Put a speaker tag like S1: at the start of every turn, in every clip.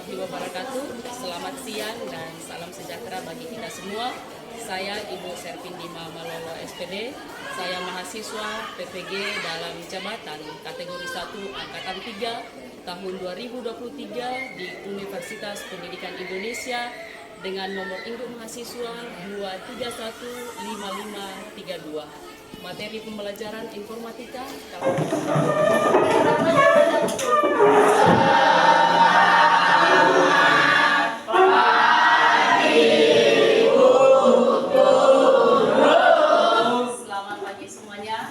S1: warahmatullahi wabarakatuh. Selamat siang dan salam sejahtera bagi kita semua. Saya Ibu Servindima Malolo SPD. Saya mahasiswa PPG dalam jabatan kategori 1 Angkatan 3 tahun 2023 di Universitas Pendidikan Indonesia dengan nomor induk mahasiswa 2315532. Materi pembelajaran informatika. Selamat pagi semuanya.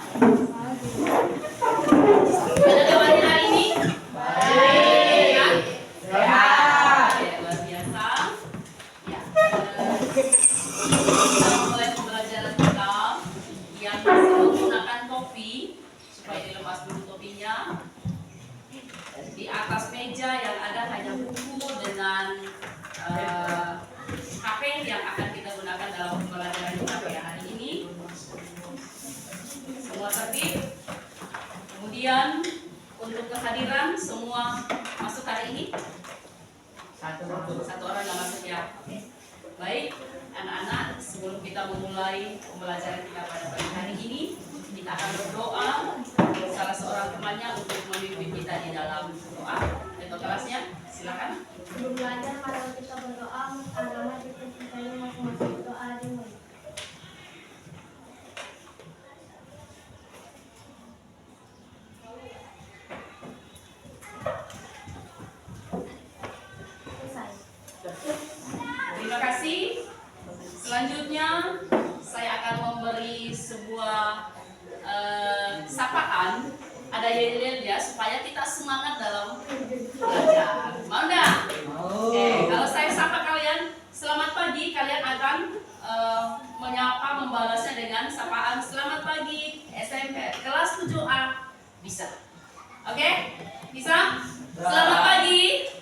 S1: Ada kabarnya hari ini? Baik. Sehat. Luar biasa. Ya. Kita mulai pembelajaran kita yang masih menggunakan topi supaya dilepas dulu topinya. Di atas meja yang ada hanya buku dengan HP yang akan kita gunakan dalam pembelajaran kita pada hari ini. Semua tertib. Kemudian untuk kehadiran semua masuk hari ini. Satu orang yang masuk ya. Baik, anak-anak, sebelum kita memulai pembelajaran kita pada pagi hari ini, kita akan berdoa salah seorang temannya untuk memimpin kita di dalam doa. Ketua kelasnya, silakan.
S2: Sebelum belajar, mari kita berdoa. Agama kita masing-masing doa dimulai.
S1: Terima kasih. Selanjutnya saya akan memberi sebuah sapaan. Ada yel-yel ya supaya kita semangat dalam belajar. Mau nggak? Oke, kalau saya sapa kalian, selamat pagi, kalian akan menyapa membalasnya dengan sapaan selamat pagi SMP kelas 7A. Bisa? Oke? Bisa? Selamat pagi.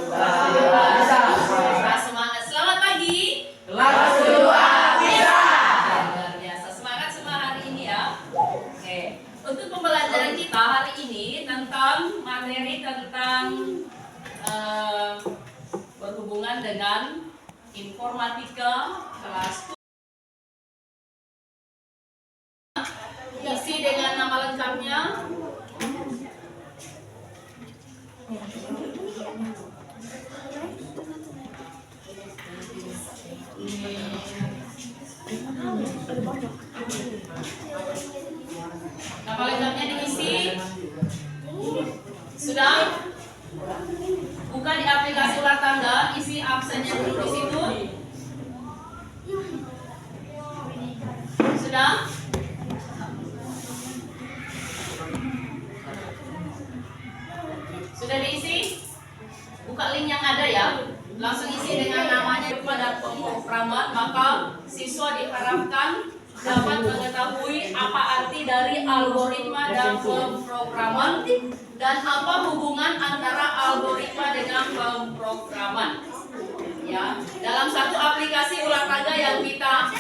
S1: Nah, semangat. Selamat pagi.
S3: Kelas 2A bisa.
S1: Luar biasa. Semangat semua hari ini ya. Oke. Untuk pembelajaran kita hari ini tentang materi tentang berhubungan dengan informatika kelas 2. Isi dengan nama lengkapnya. Nama lengkapnya diisi. Sudah? Buka di aplikasi ular tanda, isi absennya dulu di situ. Sudah? Sudah diisi? Buka link yang ada ya. Langsung isi dengan namanya pada pemrograman, maka siswa diharapkan dapat mengetahui apa arti dari algoritma dan pemrograman dan apa hubungan antara algoritma dengan pemrograman. Ya, dalam satu aplikasi ulang tangga yang kita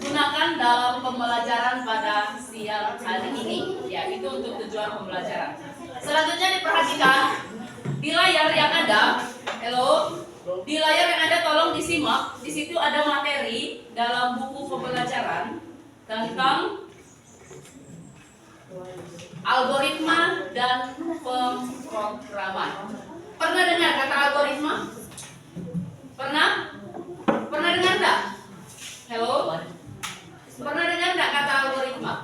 S1: gunakan dalam pembelajaran pada siang hari ini. Ya, itu untuk tujuan pembelajaran. Selanjutnya diperhatikan di layar yang ada, di layar yang ada tolong disimak. Di situ ada materi dalam buku pembelajaran tentang algoritma dan pemrograman. Pernah dengar kata algoritma? Pernah? Pernah dengar enggak? Halo? Pernah dengar enggak kata algoritma?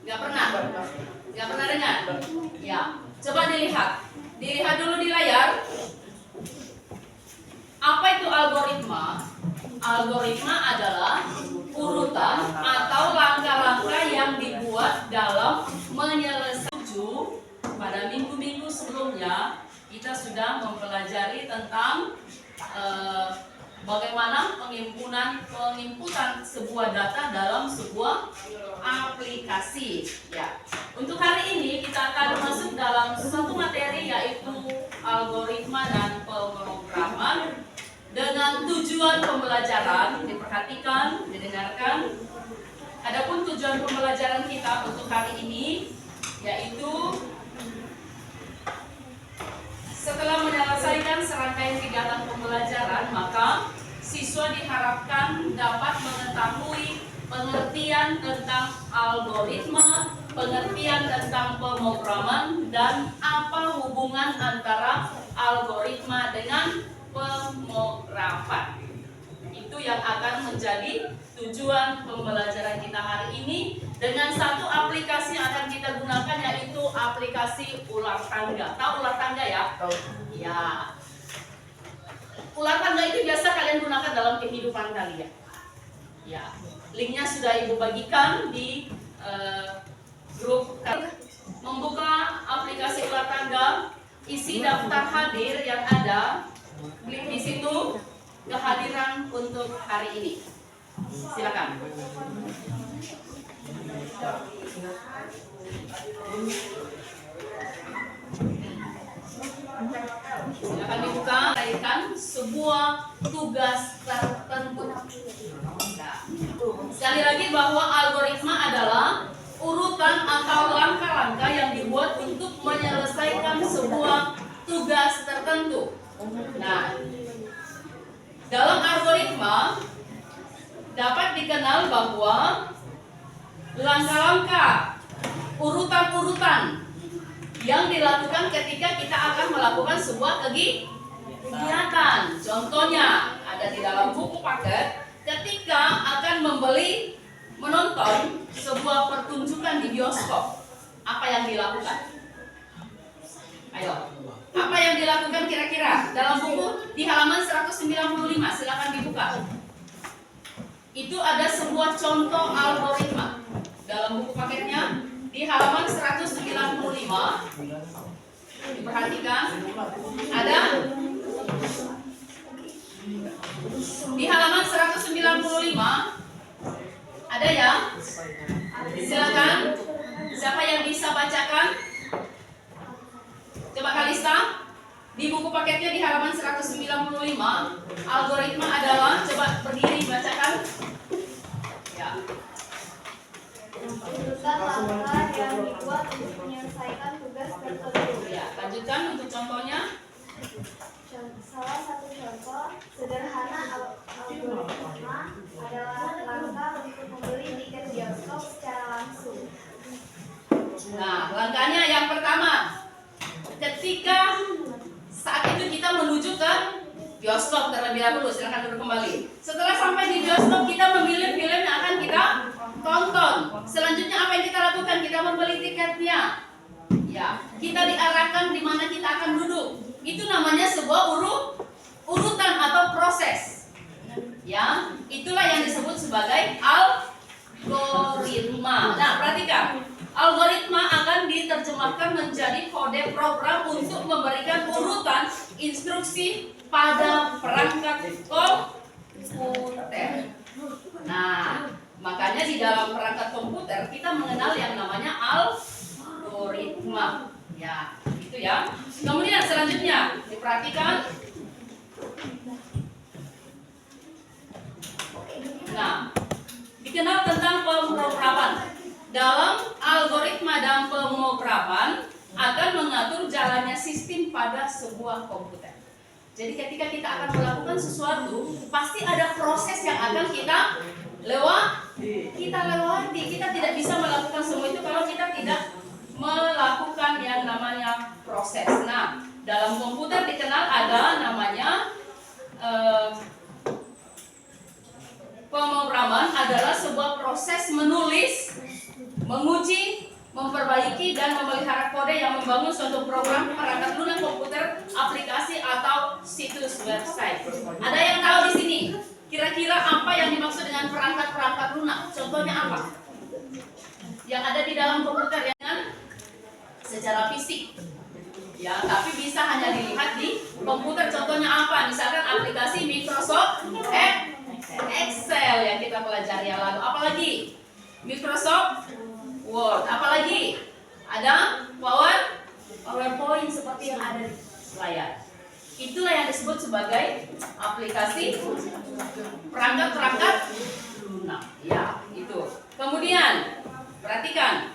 S1: Enggak pernah? Enggak pernah dengar? Ya, coba dilihat. Dilihat dulu di layar. Apa itu algoritma? Algoritma adalah urutan atau langkah-langkah yang dibuat dalam menyelesaikan. Pada minggu-minggu sebelumnya kita sudah mempelajari tentang bagaimana penginputan sebuah data dalam sebuah aplikasi. Ya. Untuk hari ini kita akan masuk dalam satu materi yaitu algoritma dan pemrograman dengan tujuan pembelajaran. Diperhatikan, didengarkan. Adapun tujuan pembelajaran kita untuk hari ini yaitu rangkaian kegiatan pembelajaran, maka siswa diharapkan dapat mengetahui pengertian tentang algoritma, pengertian tentang pemrograman, dan apa hubungan antara algoritma dengan pemrograman. Itu yang akan menjadi tujuan pembelajaran kita hari ini, dengan satu aplikasi yang akan kita gunakan, yaitu aplikasi ular tangga. Tahu ular tangga ya? Ya. Ular tangga itu biasa kalian gunakan dalam kehidupan kalian. Ya. Linknya sudah Ibu bagikan di grup. Membuka aplikasi ular tangga, isi daftar hadir yang ada, klik di situ kehadiran untuk hari ini. Silakan. Silakan dibuka, kaitkan sebuah tugas tertentu. Nah, sekali lagi bahwa algoritma adalah urutan atau langkah-langkah yang dibuat untuk menyelesaikan sebuah tugas tertentu. Nah, dalam algoritma dapat dikenal bahwa langkah-langkah, urutan-urutan yang dilakukan ketika kita akan melakukan sebuah kegiatan. Contohnya ada di dalam buku paket, ketika akan menonton sebuah pertunjukan di bioskop, apa yang dilakukan? Ayo, apa yang dilakukan kira-kira? Dalam buku di halaman 195, silakan dibuka. Itu ada sebuah contoh algoritma dalam buku paketnya di halaman 195. Diperhatikan, ada di halaman 195 ada ya? Silakan, siapa yang bisa bacakan? Coba Kalista, di buku paketnya di halaman 195, algoritma adalah, coba berdiri bacakan. Ya.
S2: Urutan langkah yang dibuat untuk menyelesaikan tugas tertentu.
S1: Ya, lanjutkan untuk contohnya.
S2: Salah satu contoh sederhana algoritma adalah langkah untuk membeli tiket bioskop secara langsung.
S1: Nah, langkahnya yang pertama, ketika saat itu kita menuju ke bioskop terlebih dahulu, silahkan duduk kembali. Setelah sampai di bioskop, kita memilih film yang akan kita tonton. Selanjutnya apa yang kita lakukan? Kita membeli tiketnya. Ya, kita diarahkan di mana kita akan duduk. Itu namanya sebuah urutan atau proses. Ya, itulah yang disebut sebagai algoritma. Nah, perhatikan. Algoritma akan diterjemahkan menjadi kode program untuk memberikan urutan instruksi pada perangkat komputer. Nah, makanya di dalam perangkat komputer kita mengenal yang namanya algoritma. Ya, itu ya. Kemudian selanjutnya diperhatikan. Nah, dikenal tentang pemrograman. Dalam algoritma dan pemrograman akan mengatur jalannya sistem pada sebuah komputer. Jadi ketika kita akan melakukan sesuatu, pasti ada proses yang akan kita lewati. Kita tidak bisa melakukan semua itu kalau kita tidak melakukan yang namanya proses. Nah, dalam komputer dikenal ada namanya pemrograman adalah sebuah proses menulis, menguji, memperbaiki, dan memelihara kode yang membangun suatu program, perangkat lunak komputer, aplikasi, atau situs website. Ada yang tahu di sini? Kira-kira apa yang dimaksud dengan perangkat-perangkat lunak? Contohnya apa? Yang ada di dalam komputer yang secara fisik. Ya, tapi bisa hanya dilihat di komputer. Contohnya apa? Misalkan aplikasi Microsoft Excel yang kita pelajari yang lalu. Apalagi? Microsoft Word. Apalagi? Ada PowerPoint seperti yang ada di layar. Itulah yang disebut sebagai aplikasi perangkat lunak. Ya, itu. Kemudian perhatikan.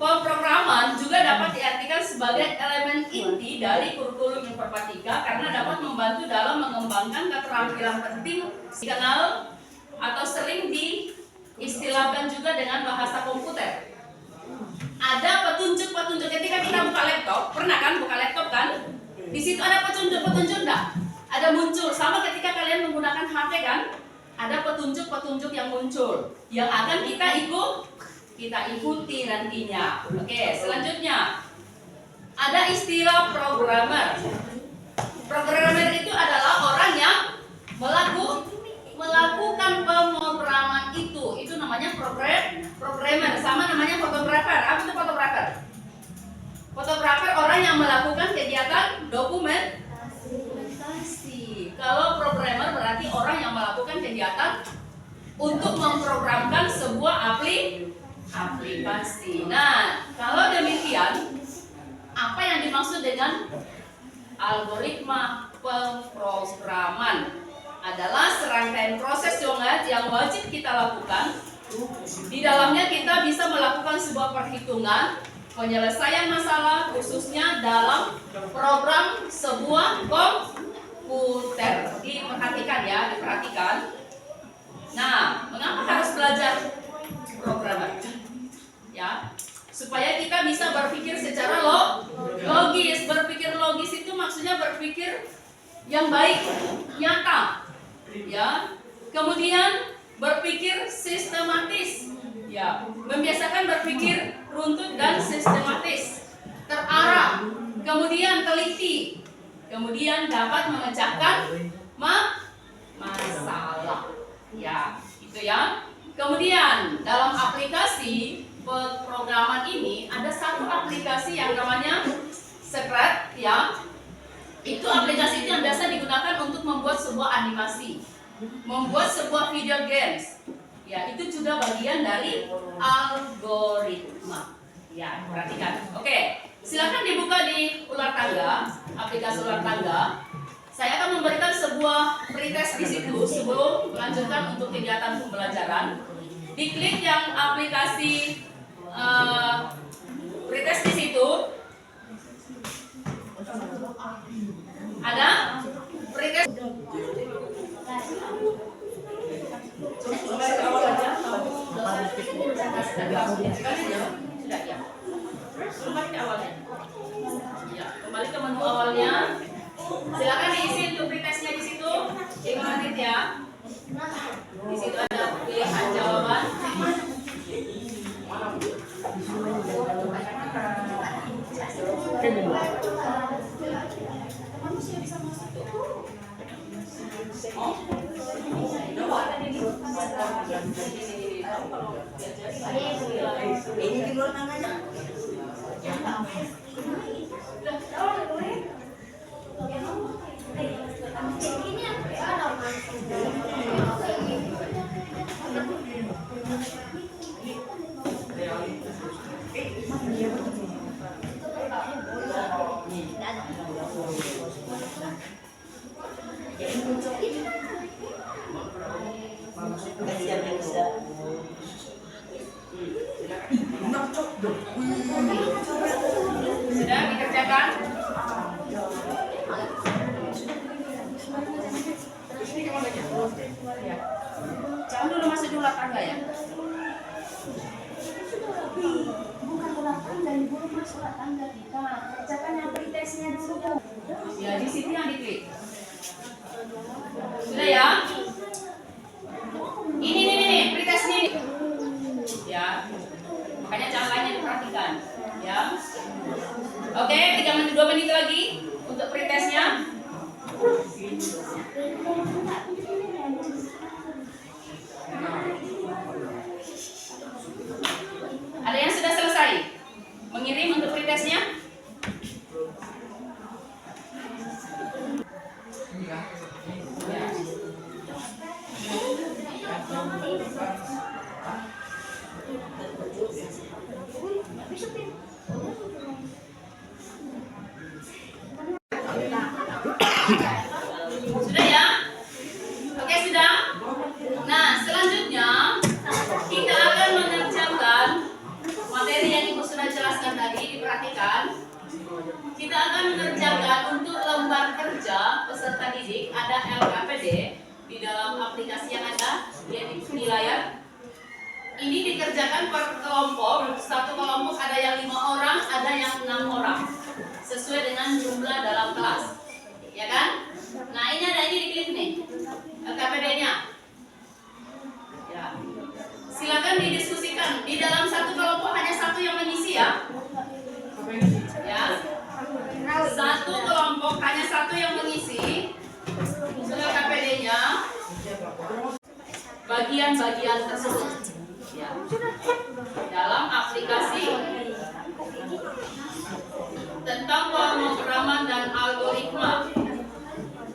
S1: Pemrograman juga dapat diartikan sebagai elemen inti dari kurikulum informatika karena dapat membantu dalam mengembangkan keterampilan penting dikenal atau sering diistilahkan juga dengan bahasa komputer. Ada petunjuk-petunjuk ketika kita buka laptop, pernah kan buka laptop kan? Di situ ada petunjuk-petunjuk enggak? Ada muncul, sama ketika kalian menggunakan HP kan? Ada petunjuk-petunjuk yang muncul yang akan kita ikuti nantinya. Oke, selanjutnya ada istilah programmer. Programmer itu adalah orang yang melakukan pemrograman itu. Itu namanya programmer. Sama namanya fotografer. Apa itu fotografer? Fotografer orang yang melakukan kegiatan dokumentasi. Kalau programmer berarti orang yang melakukan kegiatan untuk memprogramkan sebuah aplikasi. Nah, kalau demikian, apa yang dimaksud dengan algoritma pemrograman? Adalah serangkaian proses yang wajib kita lakukan. Di dalamnya kita bisa melakukan sebuah perhitungan, penyelesaian masalah khususnya dalam program sebuah komputer. Diperhatikan. Nah, mengapa harus belajar programmer? Ya, supaya kita bisa berpikir secara logis. Berpikir logis itu maksudnya berpikir yang baik, nyata. Ya. Kemudian berpikir sistematis. Ya, membiasakan berpikir runtut dan sistematis, terarah, kemudian teliti, kemudian dapat memecahkan masalah. Ya, itu ya. Kemudian dalam aplikasi pemrograman ini ada satu aplikasi yang namanya Scratch ya. Itu aplikasi yang biasa digunakan untuk membuat sebuah animasi, membuat sebuah video games. Ya, itu juga bagian dari algoritma. Ya, perhatikan. Oke, silakan dibuka di ular tangga, aplikasi ular tangga. Saya akan memberikan sebuah pretest di situ sebelum melanjutkan untuk kegiatan pembelajaran. Diklik yang aplikasi pretest di situ. Ada pretest. Kembali ke awal aja. Sudah ya. Kembali ke awalnya. Ya, kembali ke menu awalnya. Silakan diisi untuk pretestnya di situ. 5 menit ya. Di situ ada pilihan jawaban.
S3: Ini di luar tangannya.
S1: Sudah dikerjakan? Ya. Jangan dulu masuk di ular tangga ya.
S2: Bukan ular tangga, ibu masuk ular tangga kita. Kerjakan yang pretestnya dulu.
S1: Ya, di sini yang diklik. Sudah ya? Ini pretest nih. Ya. Makanya jangan lainnya diperhatikan, ya. Oke, 2 menit lagi untuk pretestnya. Ada yang sudah selesai mengirim untuk pretestnya? Sudah ya? Oke, dikerjakan per kelompok. Satu kelompok ada yang 5 orang, ada yang 6 orang, sesuai dengan jumlah dalam kelas, ya kan? Nah ini ada ini diklik nih, LKPD-nya. Ya. Silakan didiskusikan. Di dalam satu kelompok hanya satu yang mengisi ya. Ya. Satu kelompok hanya satu yang mengisi. LKPD-nya. Bagian-bagian tersebut. Ya. Dalam aplikasi tentang pemrograman dan algoritma.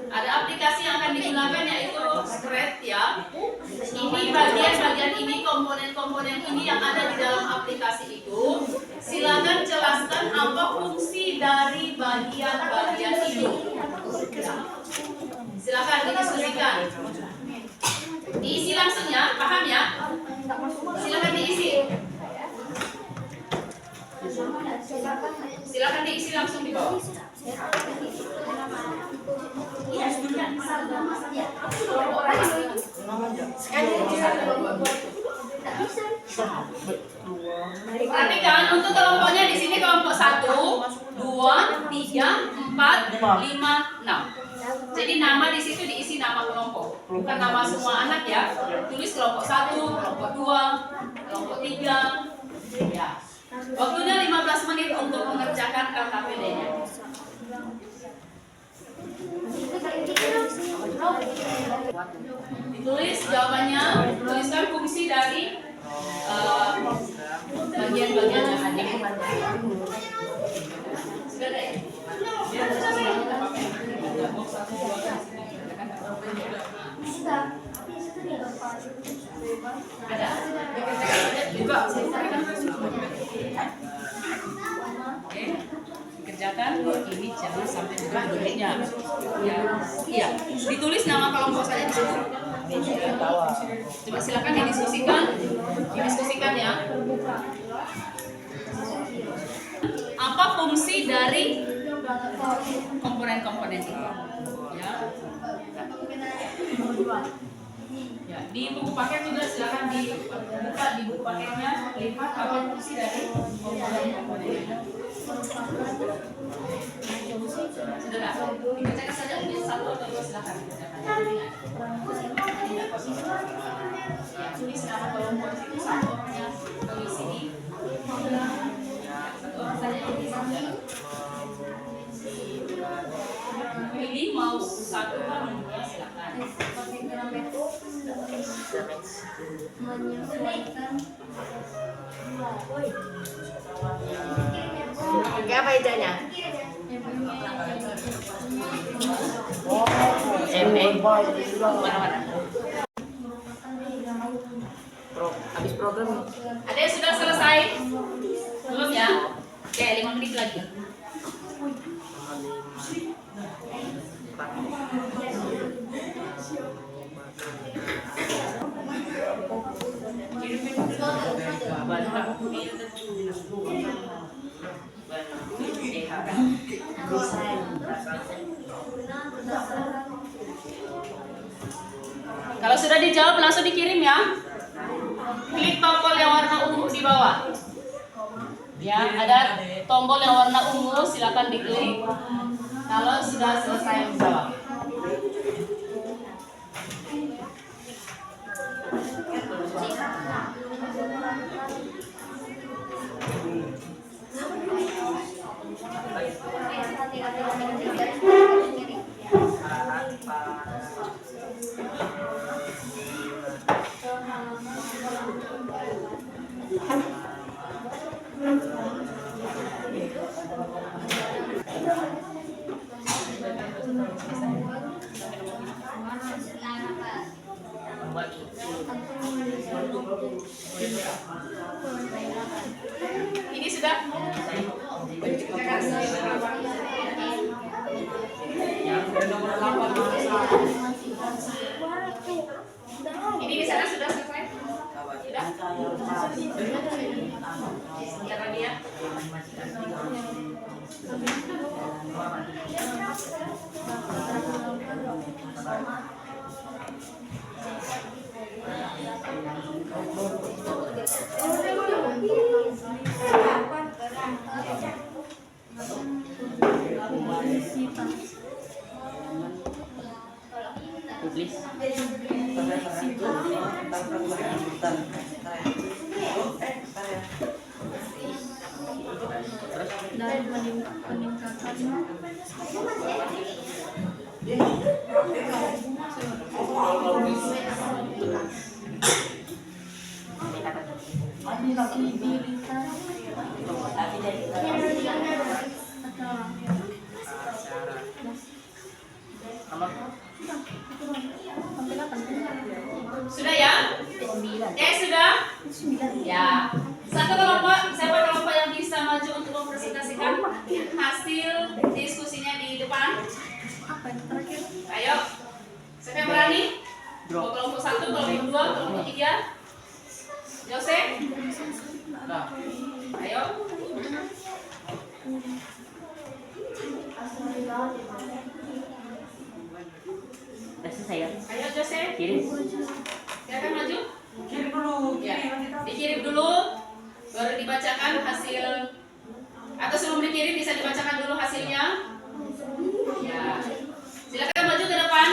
S1: Ada aplikasi yang akan digunakan yaitu Scratch ya. Ini bagian-bagian ini, komponen-komponen ini yang ada di dalam aplikasi itu. Silakan jelaskan apa fungsi dari bagian-bagian itu. Silakan didiskusikan. Diisi langsung ya, paham ya? Silakan diisi. Silakan diisi langsung di bawah. Perhatikan untuk kelompoknya di sini kelompok 1, 2, 3, 4, 5, 6. Jadi nama di situ diisi nama kelompok, bukan nama semua anak ya. Tulis kelompok 1, kelompok 2, kelompok 3. Ya. Waktunya 15 menit untuk mengerjakan LKPD-nya. Ditulis jawabannya, tuliskan fungsi dari bagian-bagian yang ada. Sudah ada ya? Ada. Juga. Oke. Kerjakan ini jangan sampai buka duitnya. Ya. Iya. Ditulis nama kelompok saja di situ. Coba silakan didiskusikan ya. Apa fungsi dari komponen-komponen itu? Ya. Ya, di buku paket juga silakan dibuka di buku paketnya, lihat apa fungsi dari komponen-komponen itu. Sudah nggak? Dikerjakan saja mungkin 1 atau 2 silakan dikerjakan. Ya, tulis nama kelompok itu 1 orang yang mengisi di 1 orang saja yang bisa. Pilih mau 1 atau 2 silakan.
S3: Oke, apa ijanya? Mana-mana? Habis program.
S1: Ada yang sudah selesai? Belum ya? Oke, 5 menit lagi. Kalau sudah dijawab langsung dikirim ya. Klik tombol yang warna ungu di bawah. Ya, ada tombol yang warna ungu, silakan diklik. Kalau sudah selesai menjawab. Ini sudah. Ini di sana sudah selesai. Sudah. Sebentar lagi ya.
S3: Iblis.
S2: Dan peningkatannya
S1: Sudah ya? Sudah? Ya. Satu kelompok, siapa kelompok yang bisa maju untuk mempresentasikan hasil diskusinya di depan? Ayo. Siapa yang berani? Kelompok 1, kelompok 2, kelompok 3. Jose? Ayo.
S3: Udah selesai ya?
S1: Ayo Jose.
S3: Kirim.
S1: Silakan maju.
S4: Kirim dulu.
S1: Ya. Dikirim dulu, baru dibacakan hasil. Atau sebelum dikirim bisa dibacakan dulu hasilnya. Ya. Silakan maju ke depan.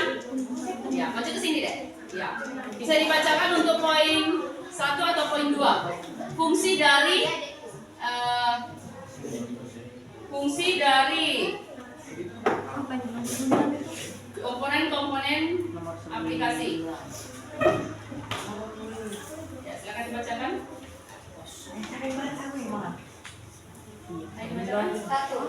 S1: Ya, maju ke sini deh. Ya. Bisa dibacakan untuk poin 1 atau poin 2. Fungsi dari komponen-komponen aplikasi. Ya, silakan dibacakan.
S5: Satu,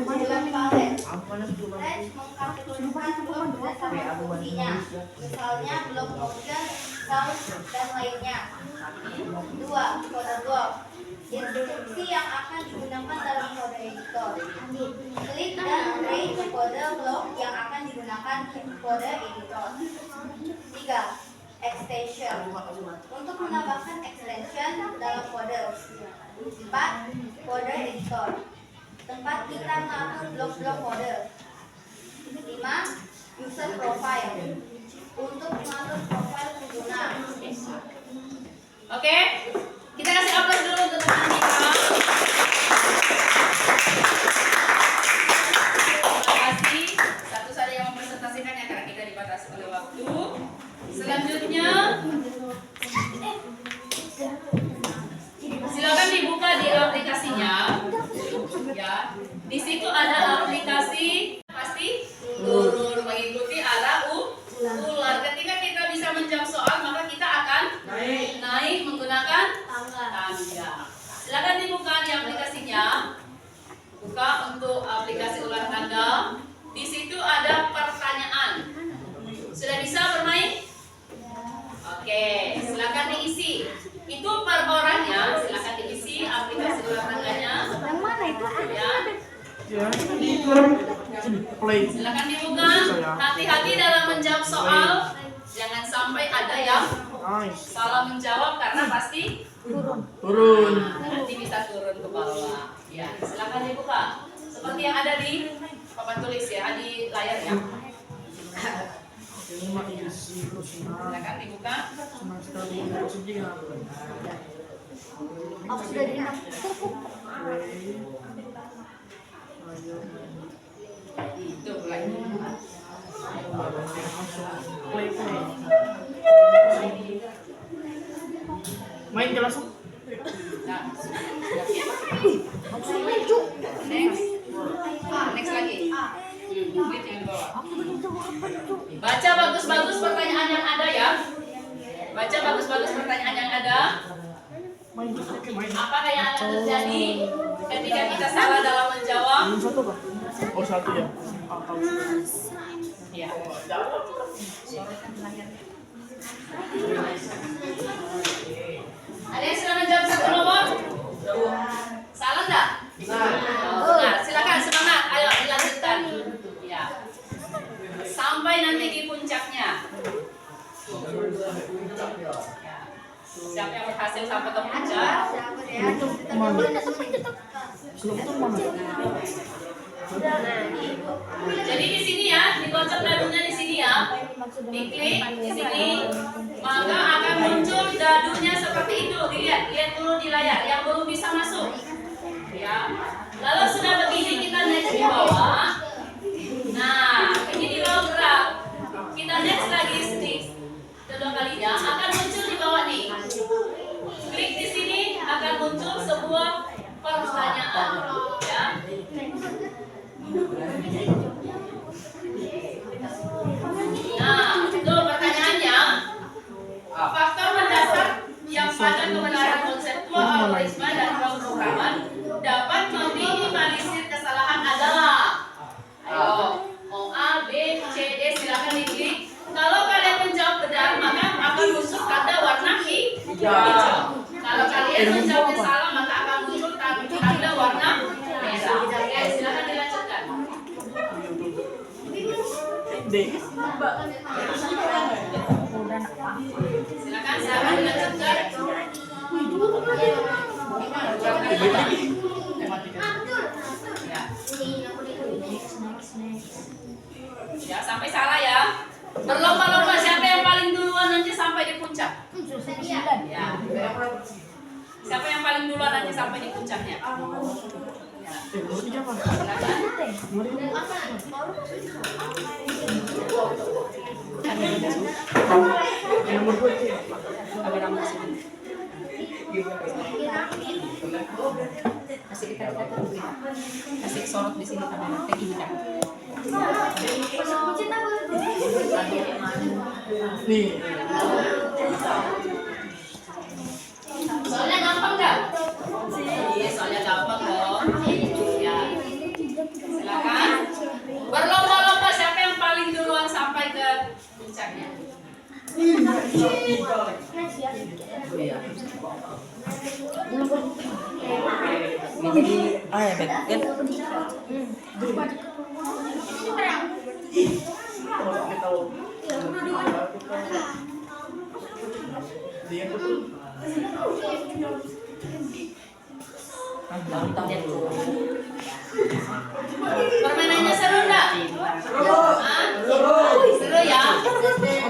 S5: menjelaskan palet. Let's mengkategorikan blok berdasarkan fungsinya. Misalnya blok order, sound, dan lainnya. Dua, kode blok. Instruksi yang akan digunakan dalam kode editor. Klik dan range kode blok yang akan digunakan di kode editor. Tiga, extension. Untuk menambahkan extension dalam kode. 4. Kode editor. Tempat kita mengatur blok-blok kode. 5. User profile. Untuk mengatur profil pengguna.
S1: Oke, kita kasih aplaus dulu untuk teman kita. Terima kasih. Satu saja yang mempresentasikan ya, karena kita dibatasi oleh waktu. Selanjutnya, silakan dibuka di aplikasinya. Ya, di situ ada aplikasi pasti lurus mengikuti arah ular. Ketika kita bisa menjawab soal, maka kita akan naik menggunakan tangga. Silakan dibuka di aplikasinya. Buka untuk aplikasi ular tangga. Di situ ada pertanyaan. Sudah bisa bermain? Oke, silakan diisi. Itu per orangnya, silakan diisi aplikasi ular tangganya.
S2: yang mana itu?
S1: Ya.
S4: Play.
S1: Silakan dibuka. Hati-hati dalam menjawab soal. Jangan sampai ada yang
S4: Nice.
S1: salah menjawab karena pasti
S4: Turun.
S1: nanti bisa turun ke bawah. Ya, silakan dibuka. Seperti yang ada di papan tulis ya, di layar ya. Silakan dibuka.
S4: Senang sekali maksudnya.
S2: Aku sudah di
S1: Itu lagi.
S4: Play. Main ke langsung.
S1: Nah, next. Next lagi. Klik yang di bawah. Baca bagus-bagus pertanyaan yang ada ya. Baca bagus-bagus pertanyaan yang ada. Apakah yang akan terjadi ketika kita salah dalam menjawab?
S4: Belum satu Pak? Oh satu ya.
S1: Ya. Ada yang sudah menjawab satu nomor? Salah enggak? Benar. Silakan semangat. Ayo dilanjutkan. Ya. Sampai nanti di puncaknya. Ya. Siapa yang berhasil sampai ke puncak?
S4: Belum itu mana?
S1: Jadi di sini ya, dikocok dadunya di sini ya. Diklik di sini, maka akan muncul dadunya seperti itu. Lihat dulu di layar yang belum bisa masuk. Ya. Lalu sudah begini kita naik di bawah. Kalau kalian menjawab salah maka akan muncul tanda warna merah. Oke, silakan dilanjutkan. Silakan dilanjutkan. Ya, sampai salah ya. Berlomba-lomba siapa yang paling duluan nanti sampai di puncak? Ya. Siapa yang paling duluan nanti sampai di puncaknya? Kasih sorot di sini kamera. Kayak gini kan.
S4: Nih.
S1: Soalnya gampang nggak? Iya, soalnya gampang dong. Ya. Silakan. Berlomba-lomba siapa yang paling duluan sampai ke puncaknya?
S3: Ah ya, kan?
S1: Permainannya seru nggak? Seru ya?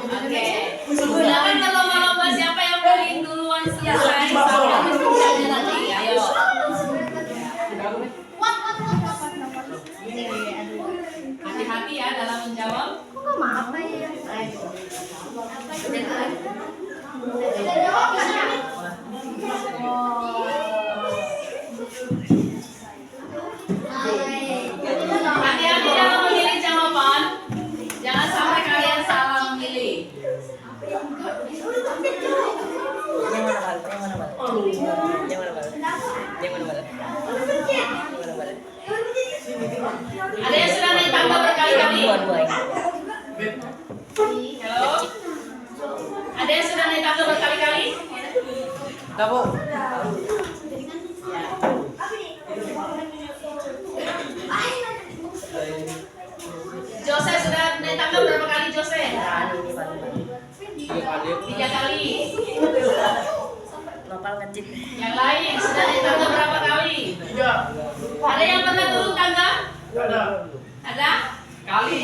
S1: Oke. Silakan berlomba-lomba siapa yang paling duluan selesai sampai ke puncaknya nanti. Ayo. Hati-hati ya dalam menjawab. Hati-hati dalam memilih jawaban. Jangan sampai kalian salah memilih. Ada yang sudah naik tangga berkali-kali? Halo? Ada yang sudah naik tangga berkali-kali?
S3: Kamu
S1: Jose sudah naik tangga berapa kali Jose? 3 kali.
S3: lokal kecil.
S1: Yang lain sudah naik tangga berapa kali?
S4: 3.
S1: Ada yang pernah turun tangga?
S4: Ada.
S1: Ada? Kali.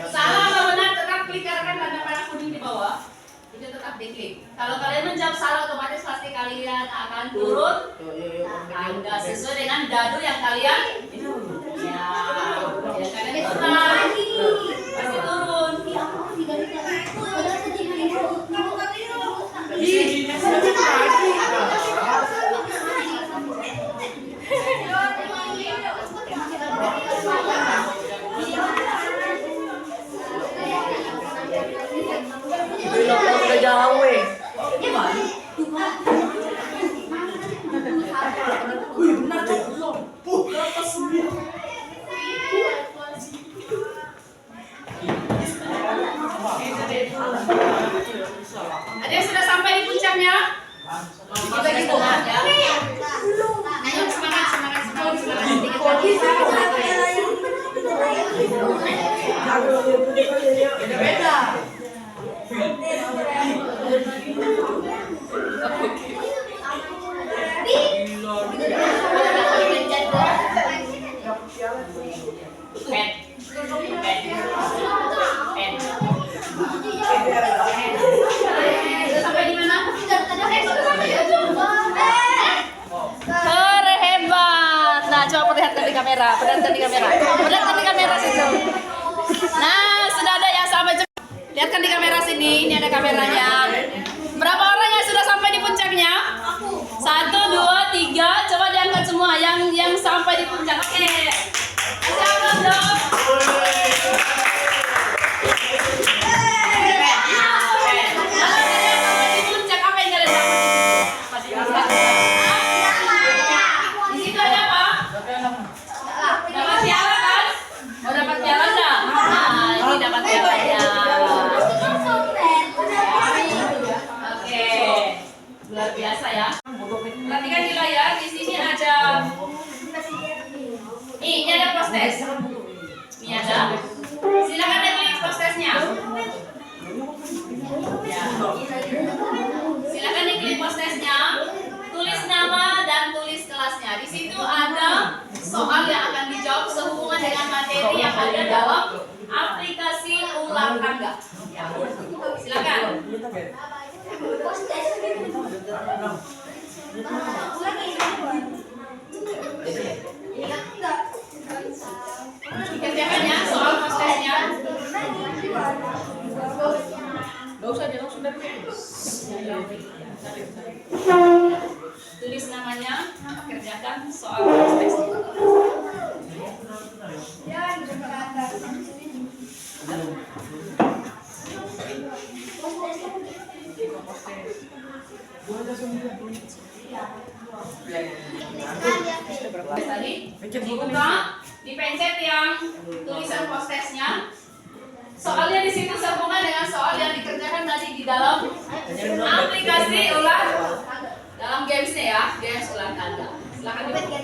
S1: Salah atau benar tetap klikkan tanda panah kuning di bawah. Itu tetap diklik. Kalau kalian menjawab salah otomatis pasti kalian akan turun tangga sesuai dengan dadu yang kalian. Ya, yang kalian turun. Pasti turun.
S3: Udah jauh weh.
S1: Ada yang sudah sampai di puncaknya? Dibagi setengah ya. Ayo semangat, semangat, semangat, semangat. Beda. Sampai di mana? Hebat. Nah, coba perlihatkan di kamera. Perlihatkan di kamera. Perlihatkan di kamera situ. Nah, sudah ada yang sampai. Lihatkan di kamera sini. Ini ada kameranya. Berapa orang yang sudah sampai di puncaknya? 1, 2, 3. Coba diangkat semua yang sampai di puncak. Oke. Kasih aplaus dong. Dapat piala kan? Mau dapat piala enggak? Nah, ini dapat pialanya. post-test? Ini ada. Silakan diklik post-testnya. Ya. Silakan diklik post-testnya. Tulis nama dan tulis kelasnya. Di situ ada soal yang akan dijawab sehubungan dengan materi yang ada dalam aplikasi ulang tangga. Ya. Silakan. Dikerjakan ya soal post-testnya.
S3: Gak usah, dia langsung dari
S1: Tulis namanya, kerjakan soal post-testnya. Tadi dibuka, dipencet yang tulisan post-testnya. Soalnya di situ sehubungan dengan soal yang dikerjakan tadi di dalam aplikasi ulang dalam gamesnya ya, games ulang tangga. Silakan dibuka.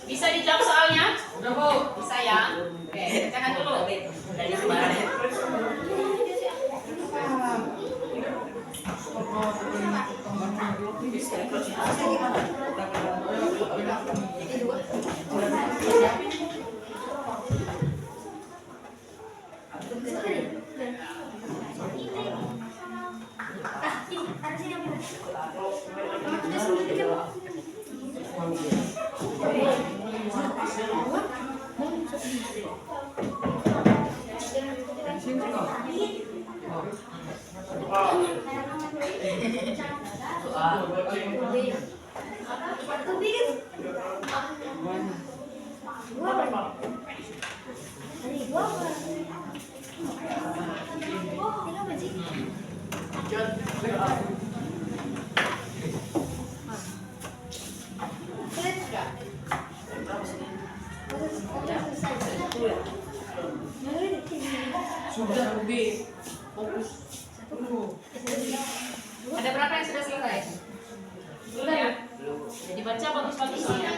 S1: Bisa dijawab soalnya?
S3: Udah, Bu.
S1: Bisa ya? Oke, kerjakan dulu.
S3: Dari sebarang ya.
S4: Sudah lebih fokus.
S1: Ada berapa yang sudah selesai? Sudah ya? Jadi baca bagus-bagus soalnya.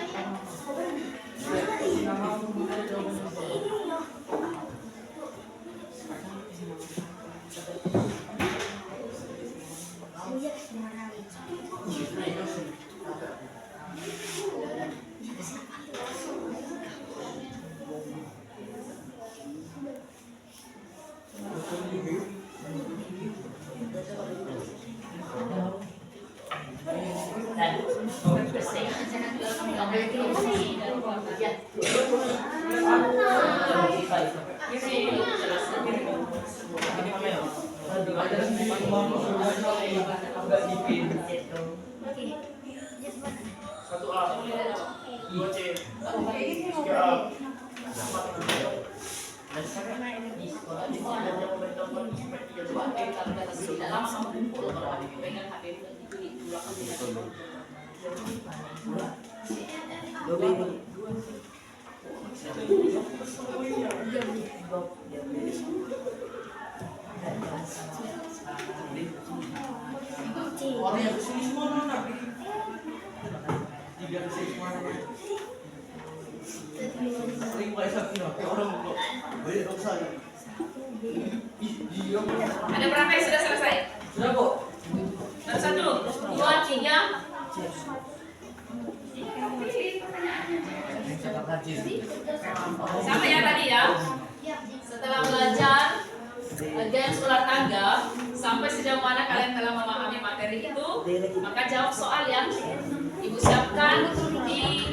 S4: Satu A, 2 C, 3 A.
S1: Tidak langsung kumpul kalau HP pegang HP itu di
S4: Orang yang kesini semua mana? 3 kesini semua. Sering mulai sakit orang kok. Banyak dosa.
S1: Ada berapa yang sudah selesai?
S3: Sudah, Bu.
S1: Baru 1, 2, 3. Sama ya tadi ya. Setelah belajar games ulang tangga sampai sejauh mana kalian telah memahami materi itu, maka jawab soal yang ibu siapkan di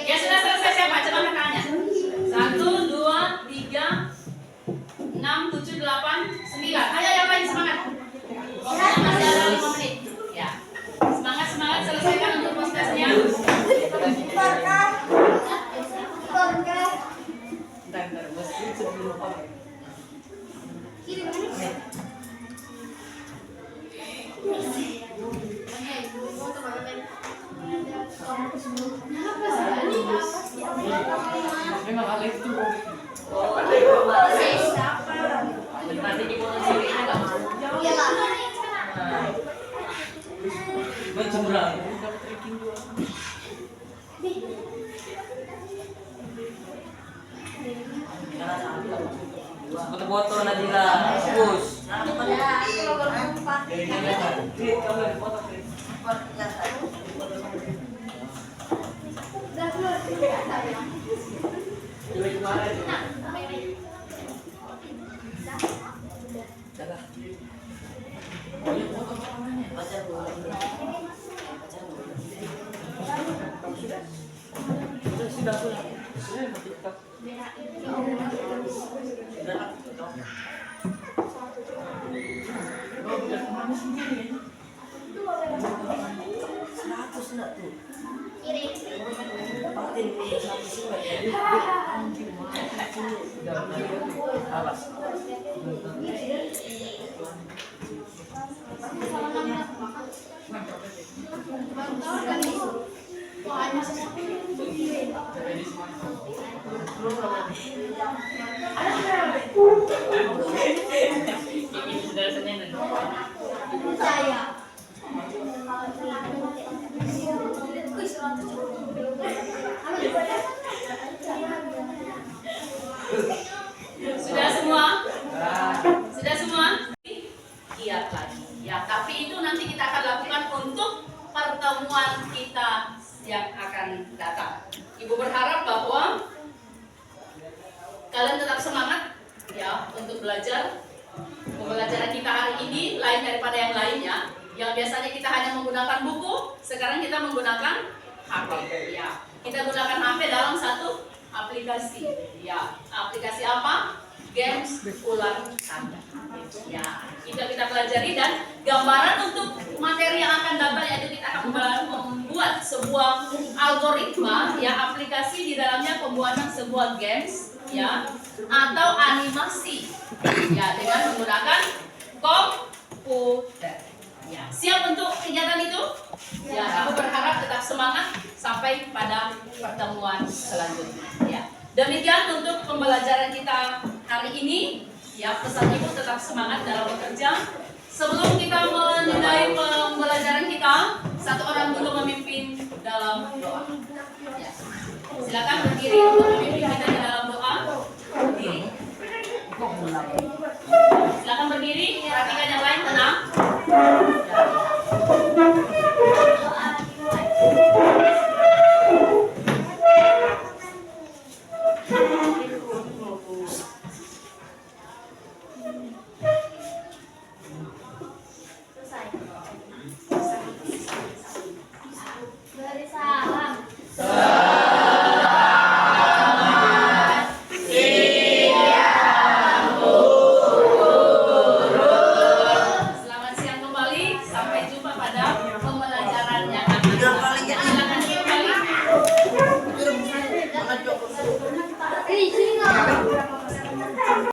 S1: Ya sudah selesai siapa? Coba kakaknya. 1, 2, 3, 6, 7, 8, 9. Ayo yang lain semangat. Pokoknya masih ada 5 menit. Ya. Semangat selesaikan untuk postesnya.
S3: Memang Alif tuh.
S1: Nanti di foto sini ada.
S3: Mencemurang. Foto-foto Nadila, bagus.
S1: Sudah semua? Sudah semua? Giat lagi. Ya, tapi itu nanti kita akan lakukan untuk pertemuan kita yang akan datang. Ibu berharap bahwa kalian tetap semangat ya untuk belajar. Pembelajaran kita hari ini lain daripada yang lainnya. Yang biasanya kita hanya menggunakan buku, sekarang kita menggunakan HP. Ya, kita gunakan HP dalam satu aplikasi. Ya, aplikasi apa? Games ular tanda. Ya, kita pelajari dan gambaran untuk materi yang akan datang yaitu kita akan membuat sebuah algoritma ya aplikasi di dalamnya pembuatan sebuah games ya atau animasi ya dengan menggunakan komputer. Ya, siap untuk kegiatan itu? Ya, aku berharap tetap semangat sampai pada pertemuan selanjutnya. Ya. Demikian untuk pembelajaran kita hari ini. Ya, pesan ibu tetap semangat dalam bekerja. Sebelum kita menandai pembelajaran kita, satu orang dulu memimpin dalam doa. Ya. Silakan berdiri untuk memimpin kita di dalam doa. Berdiri. Silakan berdiri. Perhatikan yang lain tenang.
S5: Beri salam.
S1: Selamat siang kembali. Sampai jumpa pada pembelajaran yang akan datang. Silakan kembali.